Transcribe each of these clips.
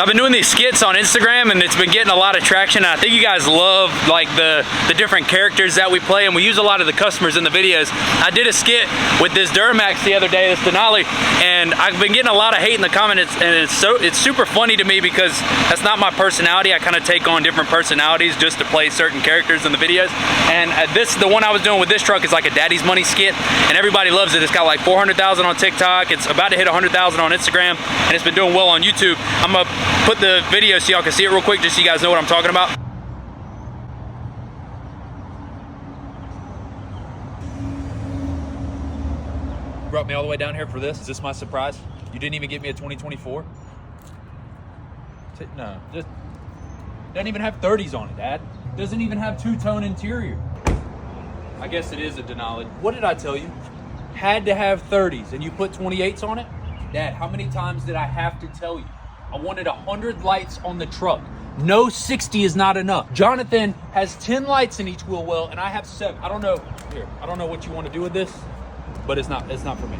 So I've been doing these skits on Instagram and it's been getting a lot of traction. I think you guys love like the different characters that we play, and we use a lot of the customers in the videos. I did a skit with this Duramax the other day, this Denali, and I've been getting a lot of hate in the comments, and it's super funny to me because that's not my personality. I kind of take on different personalities just to play certain characters in the videos. And the one I was doing with this truck is like a Daddy's Money skit, and everybody loves it. It's got like 400,000 on TikTok. It's about to hit 100,000 on Instagram, and it's been doing well on YouTube. I'm gonna put the video so y'all can see it real quick, just so you guys know what I'm talking about. You brought me all the way down here for this? Is this my surprise? You didn't even get me a 2024? No, just doesn't even have 30s on it, Dad. Doesn't even have two-tone interior. I guess it is a Denali. What did I tell you? Had to have 30s, and you put 28s on it? Dad, how many times did I have to tell you? I wanted 100 lights on the truck. No 60 is not enough. Jonathan has 10 lights in each wheel well, and I have 7. I don't know. Here, I don't know what you want to do with this, but it's not for me.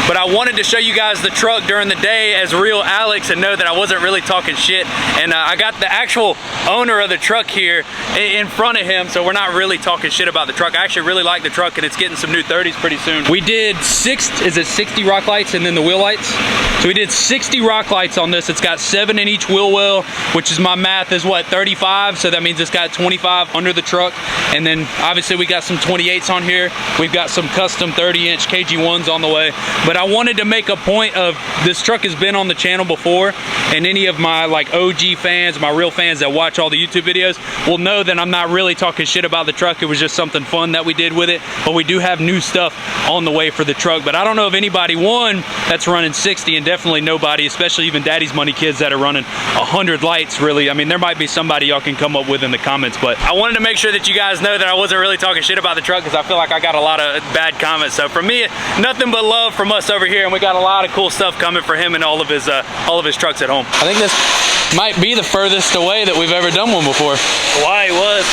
But I wanted to show you guys the truck during the day as real Alex and know that I wasn't really talking shit. And I got the actual owner of the truck here in front of him, so we're not really talking shit about the truck. I actually really like the truck, and it's getting some new 30s pretty soon. We did 60 rock lights and then the wheel lights? So we did 60 rock lights on this. It's got 7 in each wheel well, which is, my math is what, 35? So that means it's got 25 under the truck. And then obviously we got some 28s on here. We've got some custom 30-inch KG1s on the way. But I wanted to make a point of, this truck has been on the channel before, and any of my like OG fans, my real fans that watch all the YouTube videos will know that I'm not really talking shit about the truck. It was just something fun that we did with it. But we do have new stuff on the way for the truck. But I don't know of anybody, one, that's running 60, and definitely nobody, especially even Daddy's Money kids, that are running 100 lights, really. I mean, there might be somebody y'all can come up with in the comments, but I wanted to make sure that you guys know that I wasn't really talking shit about the truck, because I feel like I got a lot of bad comments. So for me, nothing but love from us over here, and we got a lot of cool stuff coming for him and all of his trucks at home. I think this might be the furthest away that we've ever done one before. Hawaii was.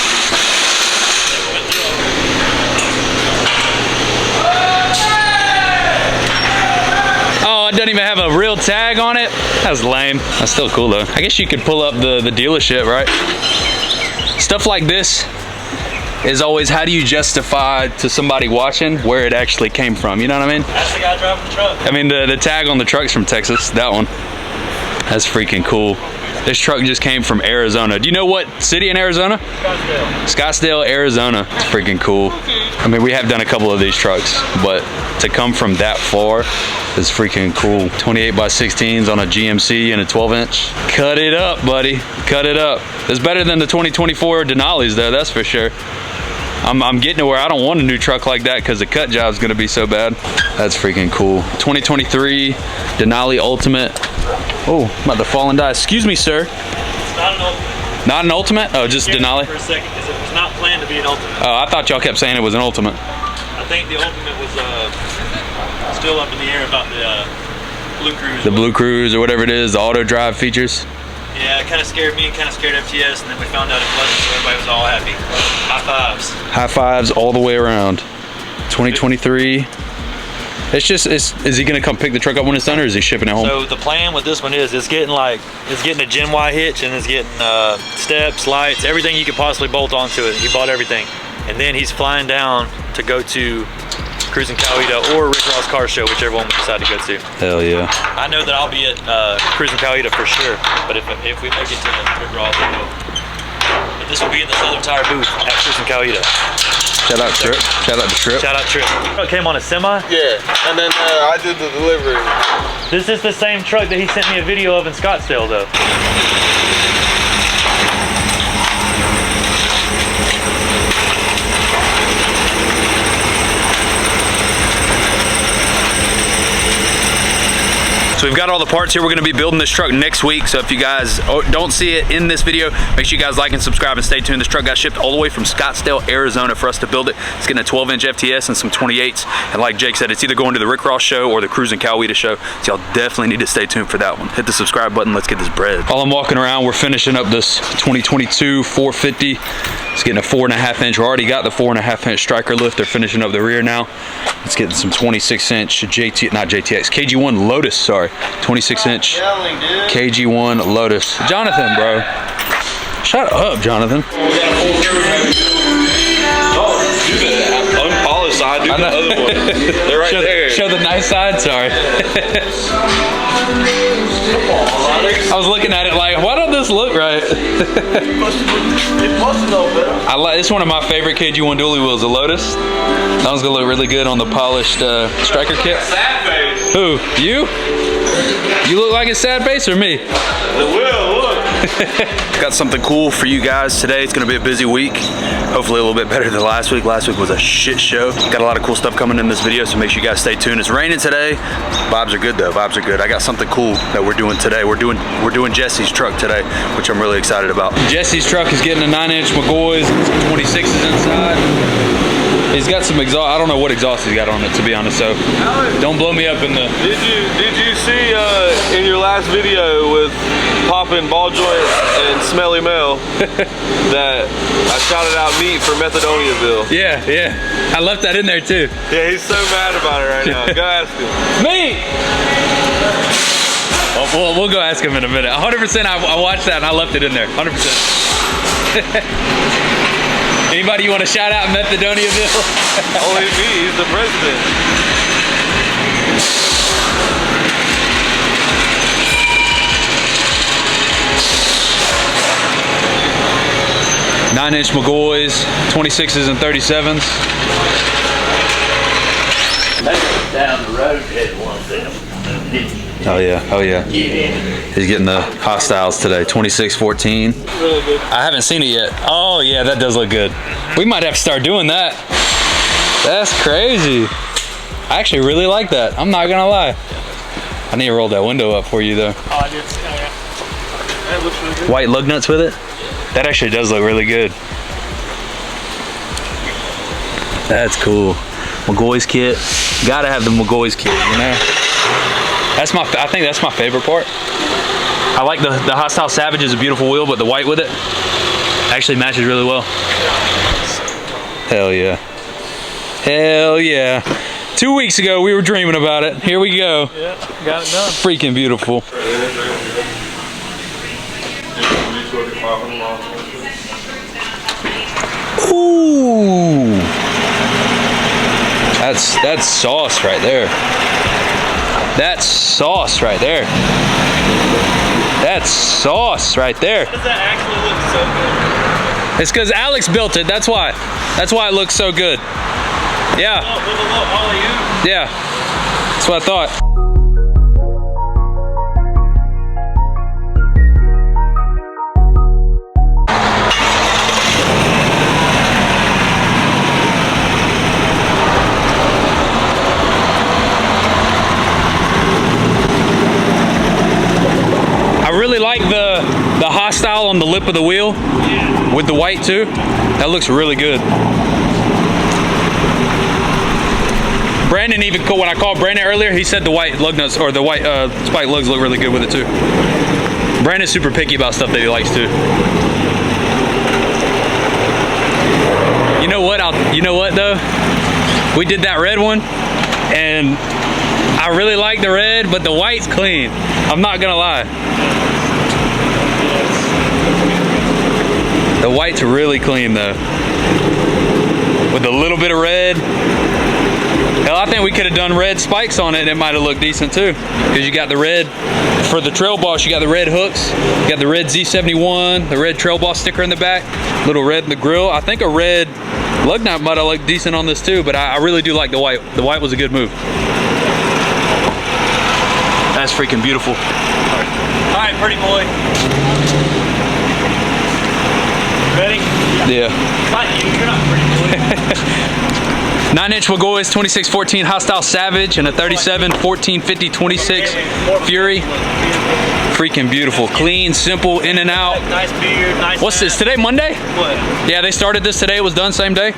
Oh, it doesn't even have a real tag on it. That was lame. That's still cool though. I guess you could pull up the dealership, right? Stuff like this is always, how do you justify to somebody watching where it actually came from? You know what I mean? That's the guy driving the truck. I mean, the tag on the truck's from Texas, that one. That's freaking cool. This truck just came from Arizona. Do you know what city in Arizona? Scottsdale, Arizona. It's freaking cool. I mean, we have done a couple of these trucks, but to come from that far is freaking cool. 28 by 16s on a GMC and a 12-inch. Cut it up, buddy. Cut it up. It's better than the 2024 Denali's though, that's for sure. I'm getting to where I don't want a new truck like that because the cut job's gonna be so bad. That's freaking cool. 2023 Denali Ultimate. Oh, I'm about to fall and die. Excuse me, sir. It's not an Ultimate. Not an Ultimate? Oh, just Denali? For a second, because it was not planned to be an Ultimate. Oh, I thought y'all kept saying it was an Ultimate. I think the Ultimate was still up in the air about the Blue Cruise. The Blue Cruise or whatever it is, the auto drive features. Yeah, it kind of scared me, kind of scared FTS, and then we found out it wasn't, so everybody was all happy. High fives. High fives all the way around. 2023. It's just, is he gonna come pick the truck up when it's done, or is he shipping it home? So the plan with this one is, it's getting a Gen Y hitch, and it's getting steps, lights, everything you could possibly bolt onto it. He bought everything. And then he's flying down to go to Cruising Coweta or Rick Ross Car Show, whichever one we decide to go to. Hell yeah. I know that I'll be at Cruising Coweta for sure, but if we make it to Rick Ross, we'll go. But this will be in the Southern Tire booth at Cruising Coweta. Shout out Trip. Shout out to Trip. Shout out Trip. It came on a semi? Yeah, and then I did the delivery. This is the same truck that he sent me a video of in Scottsdale though. So we've got all the parts here. We're gonna be building this truck next week. So if you guys don't see it in this video, make sure you guys like and subscribe and stay tuned. This truck got shipped all the way from Scottsdale, Arizona for us to build it. It's getting a 12-inch FTS and some 28s. And like Jake said, it's either going to the Rick Ross show or the Cruising Coweta show. So y'all definitely need to stay tuned for that one. Hit the subscribe button, let's get this bread. While I'm walking around, we're finishing up this 2022 450. It's getting a 4.5-inch. We already got the 4.5-inch striker lift. They're finishing up the rear now. It's getting some 26-inch KG1 Lotus, sorry. sorry. 26-inch KG1 Lotus. Jonathan, bro. Shut up, Jonathan. Unpolished side, do the other one. They're right there. Show the nice side, sorry. I was looking at it like, why don't this look right? It's one of my favorite KG1 dually wheels, the Lotus. That one's gonna look really good on the polished striker kit. Who? You? You look like a sad face or me? The wheel, look. Got something cool for you guys today. It's gonna be a busy week. Hopefully a little bit better than last week. Last week was a shit show. Got a lot of cool stuff coming in this video, so make sure you guys stay tuned. It's raining today. Vibes are good though, vibes are good. I got something cool that we're doing today. We're doing Jesse's truck today, which I'm really excited about. Jesse's truck is getting a 9-inch Mcgaughys, 26s inside. He's got some exhaust. I don't know what exhaust he's got on it, to be honest. So don't blow me up in the. Did you see in your last video with popping ball joints and smelly Mel that I shouted out meat for Mcdonough? Yeah, yeah. I left that in there too. Yeah, he's so mad about it right now. Go ask him. Me. Well, we'll go ask him in a minute. 100%. I watched that and I left it in there. 100%. Anybody you want to shout out Mcdonough? Only me, he's the president. Nine-inch Mcgaughys, 26s and 37s. Down the road had one of them. Oh yeah, oh yeah. He's getting the hostiles today, 2614. Really good. I haven't seen it yet. Oh yeah, that does look good. We might have to start doing that. That's crazy. I actually really like that. I'm not gonna lie. I need to roll that window up for you though. Oh, I did. Yeah. That looks really good. White lug nuts with it. That actually does look really good. That's cool. Mcgaughys kit. Gotta have the Mcgaughys kit, you know? I think that's my favorite part. I like the Hostile Savage is a beautiful wheel, but the white with it actually matches really well. Hell yeah. Hell yeah. 2 weeks ago, we were dreaming about it. Here we go. Yeah, got it done. Freaking beautiful. Ooh. That's sauce right there. That's sauce right there. That's sauce right there. Does that actually look so good? It's because Alex built it. That's why. That's why it looks so good. Yeah. Yeah. That's what I thought. I really like the Hostile on the lip of the wheel with the white too. That looks really good. Brandon even, when I called Brandon earlier, he said the white lug nuts or the white spike lugs look really good with it too. Brandon's super picky about stuff that he likes too. You know what? You know what though? We did that red one, and I really like the red, but the white's clean. I'm not gonna lie. The white's really clean though. With a little bit of red. Hell, I think we could have done red spikes on it and it might have looked decent too. Because you got the red, for the Trail Boss, you got the red hooks. You got the red Z71, the red Trail Boss sticker in the back. Little red in the grill. I think a red lug nut might have looked decent on this too, but I really do like the white. The white was a good move. That's freaking beautiful. All right, pretty boy. Ready? Yeah. Not you, you're not pretty boy. 9-inch Mcgaughys, 2614 Hostile Savage, and a 37 1450 26 Fury. Freaking beautiful. Clean, simple, in and out. Nice beard, nice. What's this? Today Monday? What? Yeah, they started this today. It was done same day.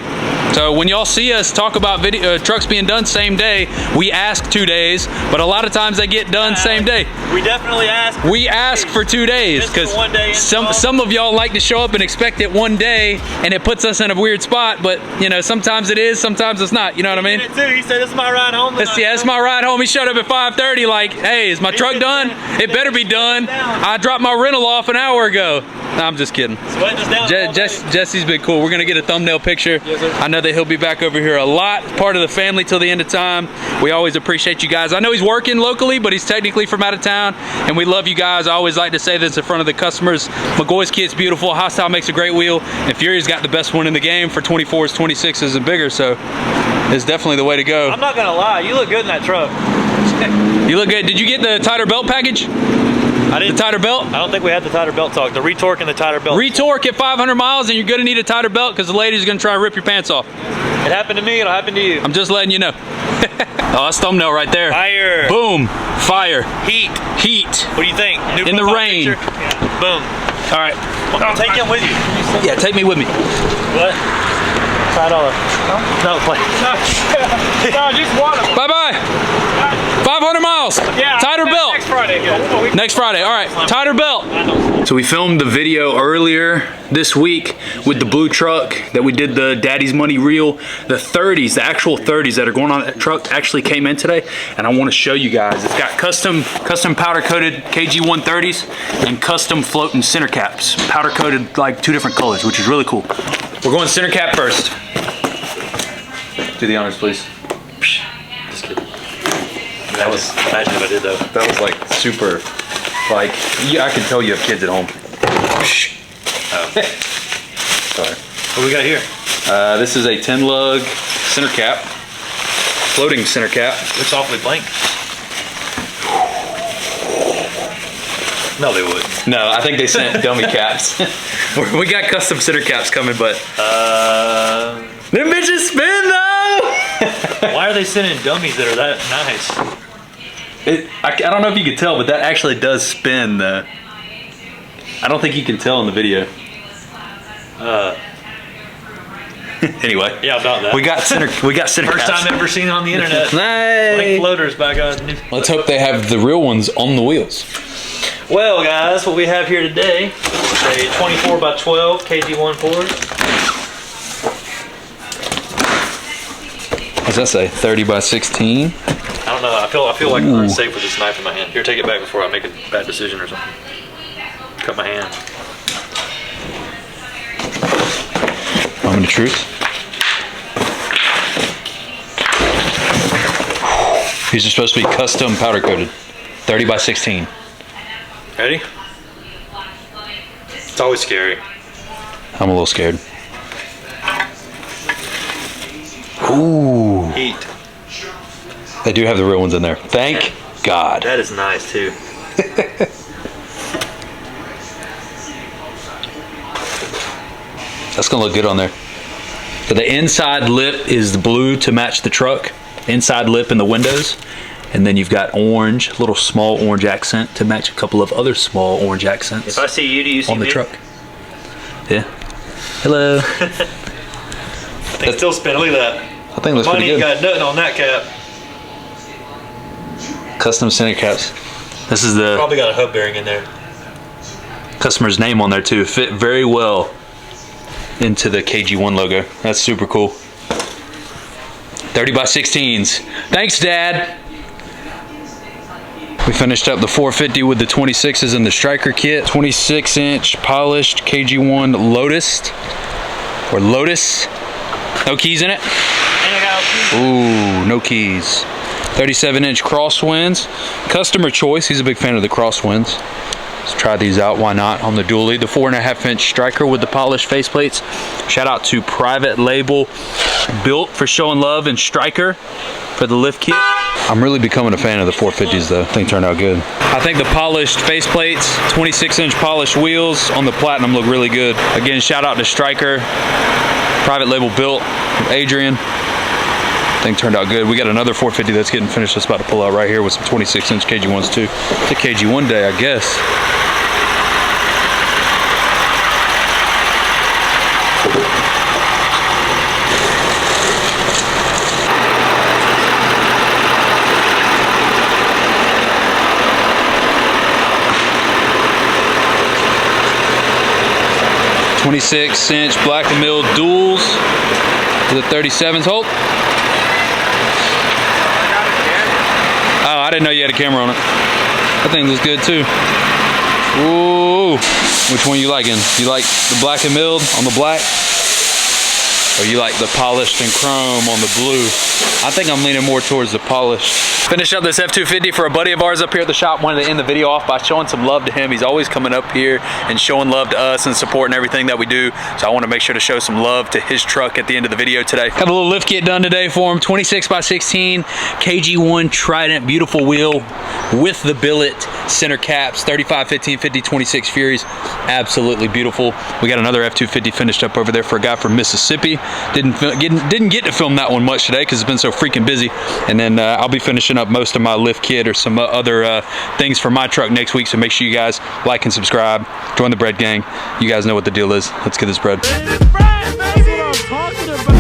So when y'all see us talk about trucks being done same day, we ask 2 days, but a lot of times they get done same day. We definitely ask. We ask for 2 days because some of y'all like to show up and expect it one day, and it puts us in a weird spot. But you know, sometimes it is, sometimes it's not. You know what I mean? He did it too. He said, "This is my ride home." Yeah, it's my ride home. He showed up at 5:30. Like, hey, is my truck done? It better be done. I dropped my rental off an hour ago. No, I'm just kidding. Sweating us down. Jesse's been cool. We're gonna get a thumbnail picture. Yes, sir. I know that he'll be back over here a lot. Part of the family till the end of time. We always appreciate you guys. I know he's working locally, but he's technically from out of town, and we love you guys. I always like to say this in front of the customers. Mcgaughys kit's beautiful. Hostile makes a great wheel, and Fury's got the best one in the game for 24s, 26s, and bigger. So it's definitely the way to go. I'm not gonna lie. You look good in that truck. You look good. Did you get the tighter belt package? I didn't. The tighter belt? I don't think we had the tighter belt talk. The retorque and the tighter belt. Retorque at 500 miles, and you're gonna need a tighter belt because the lady's gonna try and rip your pants off. It happened to me. It'll happen to you. I'm just letting you know. Oh, that's thumbnail right there. Fire. Boom. Fire. Heat. Heat. What do you think? New In the profile rain. picture? Boom. All right. Well, I'll take him with you. Yeah, take me with me. What? $5. No, play. No, just one of them. Bye-bye. 500 miles. Yeah. Tighter belt. Next Friday. Yeah. Next Friday. All right. Tighter belt. So we filmed the video earlier this week with the blue truck that we did the Daddy's Money reel. The 30s, the actual 30s that are going on that truck actually came in today, and I want to show you guys. It's got custom powder coated KG 130s and custom floating center caps, powder coated like 2 different colors, which is really cool. We're going center cap first. Do the honors, please. Just kidding. That was, imagine if I did though. That was like super, like, yeah, I can tell you have kids at home. Oh. Sorry. What we got here? This is a 10 lug center cap, floating center cap. Looks awfully blank. No, they wouldn't. No, I think they sent dummy caps. We got custom center caps coming, but them bitches spin though. Why are they sending dummies that are that nice? I don't know if you can tell, but that actually does spin though. I don't think you can tell in the video. Anyway, yeah, about that. We got center First caps. time ever seen on the internet. Hey. Blank floaters by God. Let's hope they have the real ones on the wheels. Well, guys, what we have here today is a 24 by 12 KG 140. What's that say? 30 by 16? I don't know. I feel like I'm unsafe with this knife in my hand. Here, take it back before I make a bad decision or something. Cut my hand. Moment of truth. These are supposed to be custom powder coated. 30 by 16. Ready? It's always scary. I'm a little scared. Ooh. Heat. They do have the real ones in there. Thank God. That is nice too. That's gonna look good on there. So the inside lip is blue to match the truck. Inside lip in the windows. And then you've got orange, little small orange accent to match a couple of other small orange accents. If I see you, do you see on the me? truck? Yeah. Hello. They still spin. Look at that. I think it looks Money pretty ain't good. got nothing on that cap. Custom center caps. This is the Probably got a hub bearing in there. customer's name on there too. Fit very well into the KG1 logo. That's super cool. 30 by 16s. Thanks, Dad. We finished up the 450 with the 26s and the striker kit. 26-inch polished KG1 Lotus. Or Lotus. No keys in it? Ooh, no keys. 37-inch crosswinds. Customer choice. He's a big fan of the crosswinds. Let's try these out. Why not? On the dually. The 4.5-inch striker with the polished faceplates. Shout out to Private Label Built for showing love and striker for the lift kit. I'm really becoming a fan of the 450s though. I think turned out good. I think the polished faceplates, 26-inch polished wheels on the Platinum look really good. Again, shout out to Striker, Private Label Built, Adrian. I think turned out good. We got another 450 that's getting finished. That's about to pull out right here with some 26-inch KG1s too. It's a KG1 day, I guess. 26-inch Black & Mill duals with a 37s hold. Oh, I didn't know you had a camera on it. That thing looks good too. Ooh, which one you liking? You like the Black & Milled on the black? Or you like the polished and chrome on the blue? I think I'm leaning more towards the polished. Finish up this F-250 for a buddy of ours up here at the shop. Wanted to end the video off by showing some love to him. He's always coming up here and showing love to us and supporting everything that we do. So I want to make sure to show some love to his truck at the end of the video today. Got a little lift kit done today for him. 26x16 KG1 Trident, beautiful wheel with the billet center caps, 35, 15, 50, 26 Furies. Absolutely beautiful. We got another F-250 finished up over there for a guy from Mississippi. Didn't get to film that one much today because it's been so freaking busy. And then I'll be finishing up most of my lift kit or some other things for my truck next week. So make sure you guys like and subscribe. Join the bread gang. You guys know what the deal is. Let's get this bread. That's what I'm talking about.